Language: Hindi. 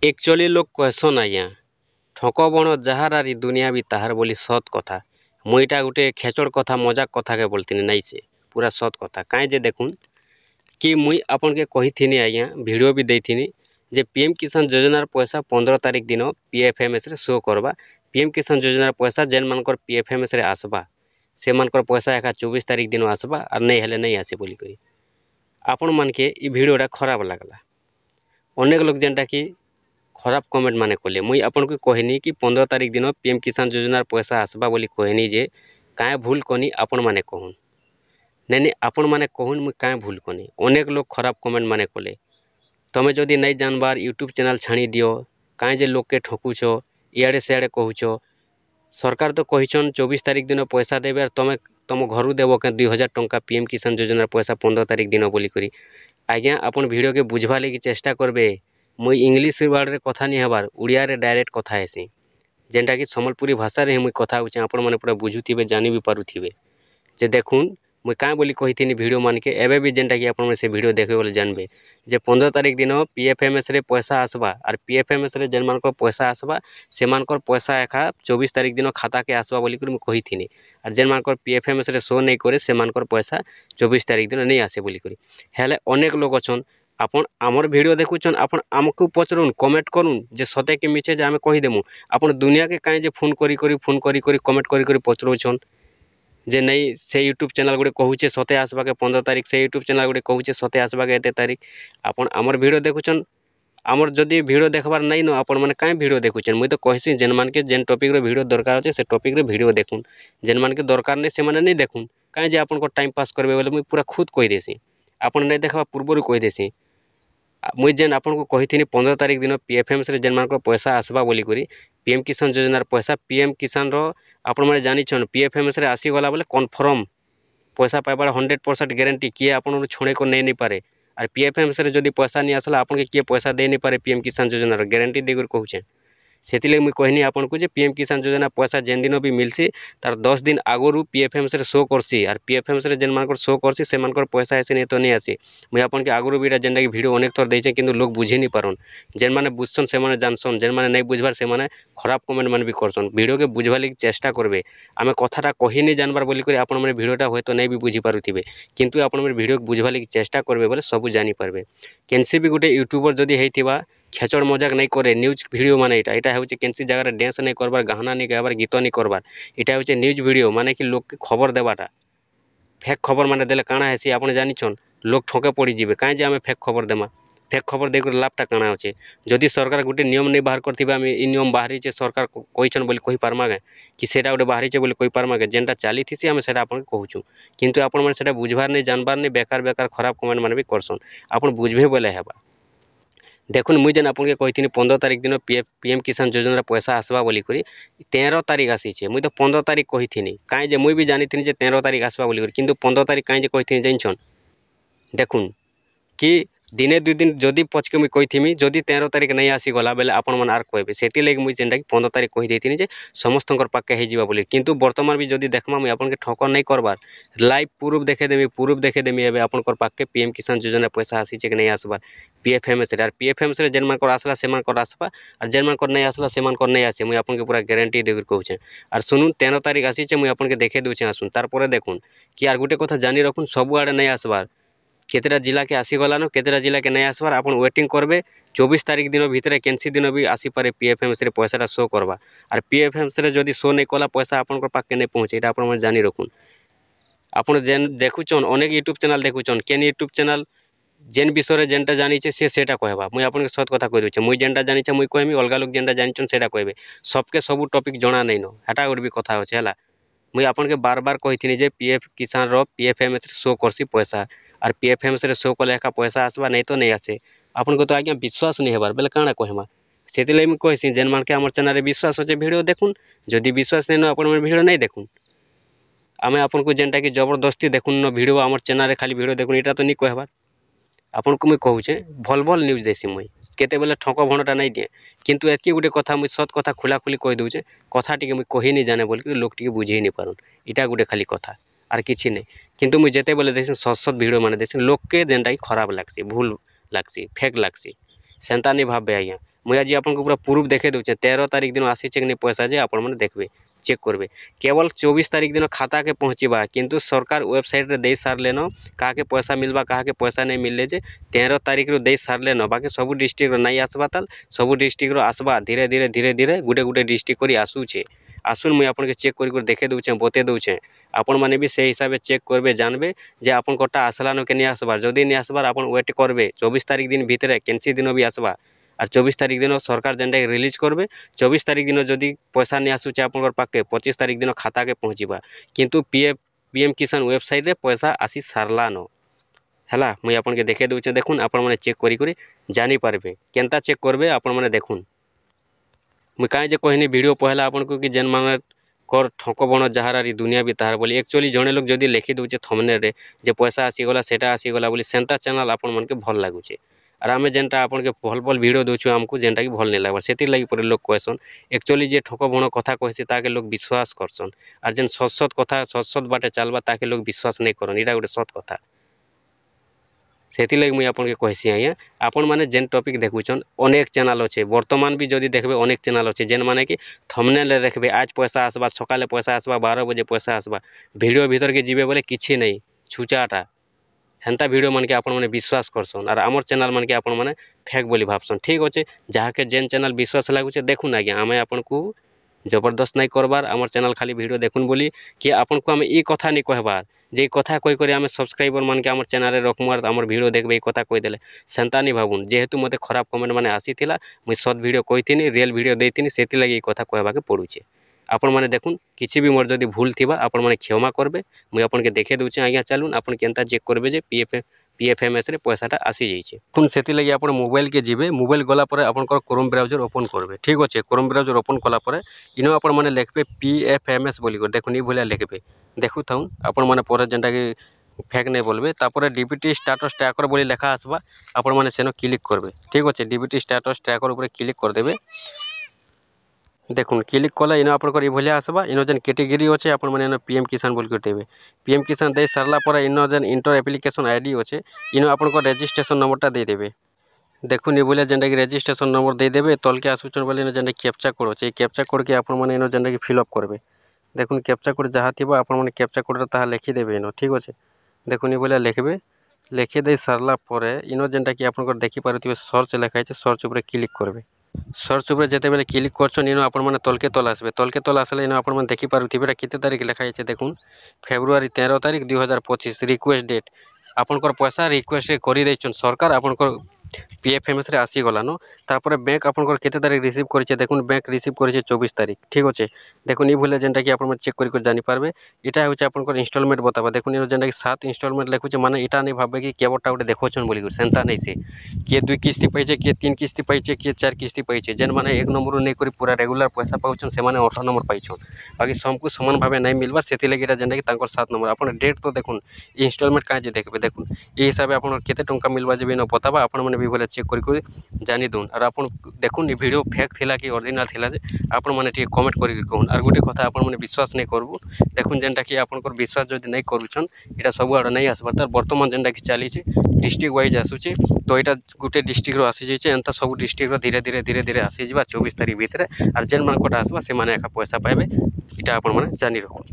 एक्चुअली लोग कहसन आज्ञा ठक बण जहारारी दुनिया भी ताहार बोली सत कथा मुईटा गोटे खेचड़ कथा मजाक कथा के बोलती नहीं से पूरा सत कथा कहीं जे देखुन कि मुई आपन के कही आज्ञा वीडियो भी देती जे पीएम किसान योजनार पैसा 15 तारिख दिन पीएफएमएस रे शो करवा। पीएम किसान योजनार पैसा जेन मानकर पीएफएमएस रे आसबा से मानकर पैसा एका 24 तारिख दिन आसबा और नहीं हेले नहीं आसे बोली करी आपण मान के ई वीडियोटा खराब लगला। अनेक लोग जेनटा कि खराब कमेंट माने कले मुई आपन को कहनी कि 15 तारिख दिन पीएम किसान योजनार पैसा आसबा बोली कहनी जे काए भूल कनी आपण माने कहून नहीं आपण माने कहून मुई काए भूल कनी। अनेक लोग खराब कमेंट माने कले तमे जदि नहीं जानबार यूट्यूब चैनल छाणी दियो काए जे लोग के ठकुछ इआड़े सियाड़े कहूछ। सरकार तो कहीछन 24 तारिख दिन पैसा देवे और तमे तुम घर देव के 2000 टंका पीएम किसान योजनार पैसा 15 तारिख दिन बोली करी। आज्ञा अपन वीडियो के बुझवा लगी चेष्टा करबे। मुई इंग्लिश वर्ड रे कथा नहीं हबार उड़िया रे डायरेक्ट कथा हेसी जेनटा कि सम्बलपुरी भाषा रे मुई कथा होचे आपण माने पूरा बुझुथिबे जानि भी पारुथिबे जे देखुन मुई काँ बोली कही वीडियो मान के एबे भी जेनटा कि आपण से वीडियो देखे बोले जानबे जे 15 तारिख दिन पीएफएमएस रे पैसा आसबा और पीएफएमएस रे जेन मानकर पैसा आसबा से मानकर पैसा एका 24 तारिख दिन खाता के आसबा बोली कर मुई कही और जेन मानकर पीएफएमएस रे शो नहीं करे से मानकर पैसा 24 तारिख दिन नहीं आसे बोली करी। हेले अनेक लोग अछन आपन आमर वीडियो देखुछन आपन आमको पचरुन कमेंट करुन जे सते के मिछे जे आमे कहि देमु आपन दुनिया के काहे जे फोन करी कमेंट करी पचरुछन जे नहीं से यूट्यूब चैनल गुटे कहूचे सते आसबा के 15 तारिख से यूट्यूब चैनल गुटे कहूचे सते आसबा के एते तारिख आपन आमर वीडियो देखुछन आमर जदि वीडियो देखबार नहीं न आपण माने काहे वीडियो देखुछन मुई तो कहसी जेन मान के जेन टॉपिक रे वीडियो दरकार अछि से टॉपिक रे वीडियो देखुन जेन मान के दरकार नहीं से माने नहीं देखुन काहे जे आपन को टाइम पास करबे बोले मुई पूरा खुद कहि देसी आपन नहीं देखबा पूर्वरु कहि देसी मुई जेन आपन को कही 15 तारिख दिन पीएफएमएस रे जेन मानकर पैसा आसबा बोली करी पीएम किसान योजनार पैसा पीएम किसान रो आपण माने जानिछन पीएफएमएस रे आसी गला बोले कन्फर्म पैसा पाइबार 100% गारंटी किए आपन छोड़े को नहीं पारे और पीएफएमएस रे जदि पैसा नहीं आसला आपन के किए पैसा दे नहीं पारे पीएम किसान योजनार गारंटी देकर कहूचे से मुई कहनी आपन को जे पीएम किसान योजना पैसा जेन दिन भी मिलसी तार 10 दिन आगु पीएफएमएस रे शो करसी और पीएफएमएस रे जेन मानकर शो करसी से मानकर पैसा ऐसे नहीं तो नहीं आसी मुई आपन के आगु भी जेनटा कि वीडियो अनेक थर देछे किंतु लोग बुझी नहीं पारन जेन माने बुझसन से माने जानसन जेन माने नहीं बुझबार से माने खराब कमेंट मान भी करसन वीडियो के बुझवा लगी चेष्टा करबे आमे कथाटा कही नहीं जानबार बोली करी आपन माने वीडियोटा होयतो नहीं भी बुझी पारुथिबे किंतु आपन माने वीडियो के बुझवा लगी चेष्टा करबे बोले सब जानी पारबे केनसी भी गोटे यूट्यूबर जदि हेतिबा खेचड़ मजाक नहीं करे न्यूज वीडियो माने इटा होचे केनसी जगह डांस नहीं करबार गाना नहीं गाबार गीत नहीं करबार इटा होचे न्यूज वीडियो माने कि लोग के खबर देवाटा फेक खबर माने देले काना हेसी आपन जानिछन लोग ठके पड़ी जिबे काहे जे आमे फेक खबर देमा फेक खबर देकर लाभटा काना होचे जदि सरकार गोटे नियम नहीं बाहर करथिबा आमे इ नियम बाहरी छे सरकार कहिछन बोली कहि पारमा गे कि सेटा गोटे बाहरी छे बोली कहि पारमा गे जेनटा चाली थिसी आमे सेटा आपन कहूछु किंतु आपन माने सेटा बुझबार नहीं जानबार नहीं बेकार खराब कमेंट माने भी करसन आपन बुझबे बोले हेबा। देखुन मुई जेन आपन के कही 15 तारिख दिन पीएम किसान योजनार पैसा आसबा बोली करी 13 तारिख आसी मुई तो 15 तारिख कही काहे जे मुई भी जानी जे 13 तारिख आसबा बोली किंतु 15 तारिख काहे जे कही जानछन देखुन कि दिने 2 दिन जदि पचके मुई कही जदि 13 तारिख नहीं आसी गला बेले आपण मन आर कहबे सेति लगी मुई जेनटा कि 15 तारिख कही देथिनी जे समस्तकर पाके हे जिबा बोली किंतु वर्तमान भी जदि देखमा मुई आपन के ठकर नहीं करबार लाइव प्रूफ देखे देमी एबे आपनकर पाके पीएम किसान योजना पैसा आसी जे कि नहीं आसबार पीएफएमएस रे और पीएफएमएस रे जेन मानकर आसला से मानकर आसबा और जेन मानकर नहीं आसला से मानकर नहीं आसे मुई आपन के पूरा गारंटी देकर कहूचे और सुनुन 13 तारिख आसी छे मुई आपन के देखे दोचे आसुन तार परे देखुन कि आर गोटे कथा जानी रखुन सब आड़े नहीं आसबार केतेटा जिला के आसी गलानो केतेटा जिला के नहीं आसबार आपन वेटिंग करबे 24 तारिख दिन भितर केनसी दिन भी आसी पारे पीएफएमएस रे पैसाटा शो करबा और पीएफएमएस रे जदि शो नहीं कला पैसा आपन पाके नहीं पहुँचे एटा आपन जानी रखुन आपन जेन देखुचन अनेक यूट्यूब चैनल देखुचन केन यूट्यूब चैनल जेन विषय जेनटा जानिछे सेटा कहबा मुई आपन के सत कथा कहि दोचे मुई जेनटा जानिछे मुई कहमी अलगा लोग जेनटा जानिछन सेटा कहबे सबके सब टॉपिक जणा नहीं न हेटा गोटे भी कथा होचे हला मुई आपन के बार बार कही जे पीएफ किसान रो पीएफएमएस रे शो करसी पैसा और पीएफएमएस रे शो कले एका पैसा आसबा नहीं तो नहीं आसे आपन को तो आज्ञा विश्वास नहीं हेबार बेले काଣା कहमा सेति लई मुई कहसी जेन मान के हमर चैनल रे विश्वास होचे वीडियो देखुन जदि विश्वास नहीं न आपन वीडियो नहीं देखुन आमे आपन को जेनटा कि जबरदस्ती देखुन न वीडियो हमर चैनल रे खाली वीडियो देखुन एटा तो नहीं कहबार आपन को मुई कहूचे भल न्यूज देसी मुई केते बेले ठक भणटा नहीं दिए किंतु एतकी गोटे कथा मुई सत कथा खुला खुली कहि दउचे कथा टिके मुई कहि नहीं जाने बोल लोक टिके बुझी नहीं पारन इटा गोटे खाली कथा आर किछि नहीं किंतु मुई जेते बेले देसी सत वीडियो माने देसी लोक के जेनटा कि खराब लागसी भूल लागसी फेक लागसी सेंता नहीं भाबे आज्ञा मुझे आज आपको पूरा प्रूफ देखे दूचे 13 तारीख दिन आसी कि नहीं पैसा जे आपण मैंने देखबे चेक करबे केवल 24 तारीख दिन खाता के पहुँचवा किंतु सरकार वेबसाइट रे दे सारे न क्या पैसा मिलवा क्या पैसा नहीं मिलले जे 13 तारीख रू दे सारे न बाकी सब डिस्ट्रिक्ट नहीं आसवा ताल सब डिस्ट्रिक्ट आसवा धीरे धीरे धीरे धीरे गोटे गोटे डिस्ट्रिक्ट कर आसूचे आसुन मुझे आपके चेक कर देखे दूचे बते दूचे आपण मैंने भी से हिसाब से चेक करबे जानबे जे आपन कोटा आसला न के नहीं आसबार जदि नहीं आसबार आपन वेट करबे 24 तारीख दिन भितर केनसी दिन भी आसबा और 24 तारीख दिन सरकार जेनटा रिलीज करबे 24 तारीख दिन जदि पैसा नहीं आसूचे आपन पाखे 25 तारीख दिन खाता के पहुँचवा किंतु पीएम किसान वेबसाइट रे पैसा आसी सारला न है मुझे आपन देखे दूचे देखुन आपण मैंने चेक करी जानी पारबे केनता चेक करबे आपण मैंने देखुन मुझे कहीं जे कहनी वीडियो पहला आपन को कि जेन मान कर ठक बण जहार दुनिया भी ताहार बोली एक्चुअली जड़े लोग जदि लिखि दूचे थंबनेल रे जे पैसा आसीगला सेटा आसीगला बोली सेंता चैनल आपन मन के भल लगुचे और आम जेनटा आपन के भल भल वीडियो दूछु आमको जेनटा कि भल नहीं लगवा से लगी पर लोग कहसन एक्चुअली जे ठक बण कथा कहसी ताके लोग विश्वास करसन और जेन सत सत कथा सत सत बाटे चलवा ताके लोग विश्वास नहीं करन इटा गोटे सत कथा से लगी मुझे आपन कहसी आज्ञा आपण मैंने जेन टॉपिक देखुचन अनेक चैनल अच्छे बर्तमान भी जदि देखबे अनेक चैनल अच्छे जेन माने कि थंबनेल रखबे आज पैसा आसबा सकाले पैसा आसबा 12 बजे पैसा आसबा वीडियो भीतर के जीवे बोले किछि नहीं छुचाटा हेन्ता वीडियो मन के आपण मैंने विश्वास करसन और आमर चैनल मन के आपण मैंने फेक बोली भावसन ठीक अच्छे जहाँ के जेन चैनल विश्वास लागुचे देखुन आज्ञा आम आपन को जबरदस्त नहीं करबार आमर चैनल खाली वीडियो देखुन बोली कि आपन को आम ई कथा नहीं कहबार जे कथा कही कर आम सब्सक्राइबर मान के आमर चैनल रखमु और आमर वीडियो देखबे कथा कहीदेले सेंता नहीं भावुन जेहेतु मते खराब कमेंट माने आसीथिला मुई सत वीडियो कहीथिनी रियल वीडियो देथिनी सेति लगी कथा कहबा के पड़ुचे आपण माने देखुन किछि भी मोर जदि भूल थिबा आपण माने क्षमा करबे मुई आपन के देखे दूचे आज्ञा चलुन आपन केनता चेक करबे जे पीएफएमएस रे पैसाटा आसी जाइए खुन सेति लगी आपण मोबाइल के जीवे मोबाइल गला परे आपण क्रोम ब्राउजर ओपन करबे ठीक अच्छे क्रोम ब्राउजर ओपन कला परे इनो आपण माने लिखबे पीएफएमएस बोली कर देखुन ई भलिया लिखबे देखु थाउन आपण माने परे जेनटा कि फेक नहीं बोलबे तापर डीबीटी स्टेटस ट्रैकर बोली लेखा आसबा आपण माने सेनो क्लिक करबे ठीक अच्छे डीबीटी स्टेटस ट्रैकर ऊपर क्लिक कर देबे देखुन क्लिक कला इन आपन भलिया आसबा इन जेन कैटेगरी अच्छे आपण माने पीएम किसान बोल कर देबे पीएम किसान दे सारला पर इन जेन इंटर एप्लिकेशन आईडी अच्छे इन आपन रजिस्ट्रेशन नंबरटा दे देबे देखुन ये बोलिया जेनटा कि रजिस्ट्रेशन नंबर दे देबे तलके आसुचन बोले जेनटा कैप्चा कोड अच्छे कैप्चा कोड के आपण माने इन जेनटा कि फिलअप करबे देखुन कैप्चा कोड जहाँ थी आपण माने कैप्चा कोड ता लिखिदेबे इन ठीक अच्छे देखुन ये बोलिया लिखबे लिखिदे सारला पर इन जेनटा कि आपण देखि पारुथिबे सर्च लिखाई सर्च ऊपर क्लिक करबे सर्च ऊपर जिते बेले क्लिक करछन इन आपण माने तलके तल आसबे तलके तल आसले इन आपण माने देखि पारुथिबे केते तारीख लिखाई छै देखुन फेब्रुआरी 13 तारीख 2025 रिक्वेस्ट डेट आपनकर पैसा रिक्वेस्ट करि दैछन सरकार आपनकर पीएफएमएस रे आसी गलानो तापर बैंक आपनकर केते तारीख रिसीव करिছে देखुन बैंक रिसीव करिছে 24 तारीख ठीक अछि देखुन ई भले जेनटा कि आपन चेक करि जानि पारबे इटा होचे आपनकर इंस्टॉलमेंट बताबा देखुन इ जेनटा कि 7 इंस्टॉलमेंट लेखुचे माने इटा नै भाबे कि केबटा उटे देखोछन बोली सेंता नै से के 2 किस्ती पाइছে के 3 किस्ती पाइছে के 4 किस्ती पाइছে जेन माने 1 नंबर नै करि पूरा रेगुलर पैसा पाउछन से माने 18 नंबर पाइछन बाकी सबको समान भाबे नै मिलबा सेति लागि इटा जेनटा कि तांकर 7 नंबर आपन डेट तो देखुन इंस्टॉलमेंट काजे देखबे देखुन ए हिसाबे आपन केते टंका मिलबा जेबे न बताबा आपन माने भी भले चेक करि जानी दून और आप देखुन ये वीडियो फेक थिला कि ओरिजिनल थिला जे आपण माने टी कमेंट करि कहून और गोटे कथा आपण माने विश्वास नहीं करबू देखुन जेनटा कि आपनकर विश्वास जदि नहीं करूछन एटा सब आड़ नहीं आसबार तार वर्तमान जेनटा कि चली डिस्ट्रिक्ट वाइज आसुचे तो यहाँ गोटे डिस्ट्रिक्ट रो आसी जाइए एंता सब डिस्ट्रिक्ट धीरे धीरे धीरे धीरे आसी जा 24 तारीख भितर और जेन मान कोटा आसबा से माने पैसा पाइबे इटा आपण माने जानी रखुन।